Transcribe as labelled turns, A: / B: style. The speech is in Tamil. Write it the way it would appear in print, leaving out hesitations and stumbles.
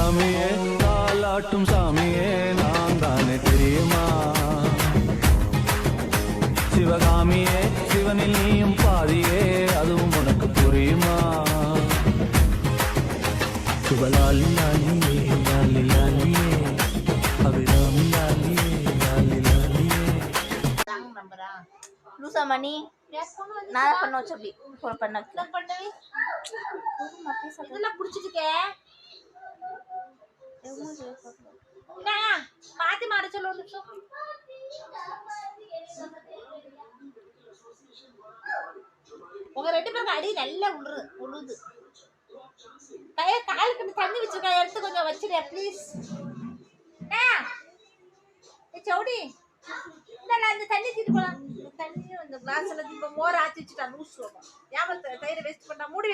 A: சிவகாமியே தாலாட்டும் சாமியே நான் தானே தெரியுமா சிவகாமியே சிவனில் நீயும் பாதியே அதுவும் உனக்கு புரியுமா சிவலாலி லாலியே லாலி லாலியே அபிராமி லாலியே லாலி லாலியே
B: லூசா மணி நான் பண்ண வச்சு அப்படி ஃபோன் பண்ண
C: பண்ணவே இதெல்லாம் புடிச்சிட்டுக்கே மாத்தி மாட சொல்ல ஒரு நிமிஷம் உங்க 2 பேருக்கு அடி நல்லா உழுது காலுக்கு தண்ணி வச்சிருக்கா எடுத்து கொஞ்சம் வச்சிரு ப்ளீஸ் சவுடி அந்த தண்ணி தீட்டு போலாம் தண்ணியும் இந்த கிளாஸ்ல இப்ப மோர் ஆத்தி வச்சுட்டா லூஸ் ஏமா தயிரை வேஸ்ட் பண்ணா மூடி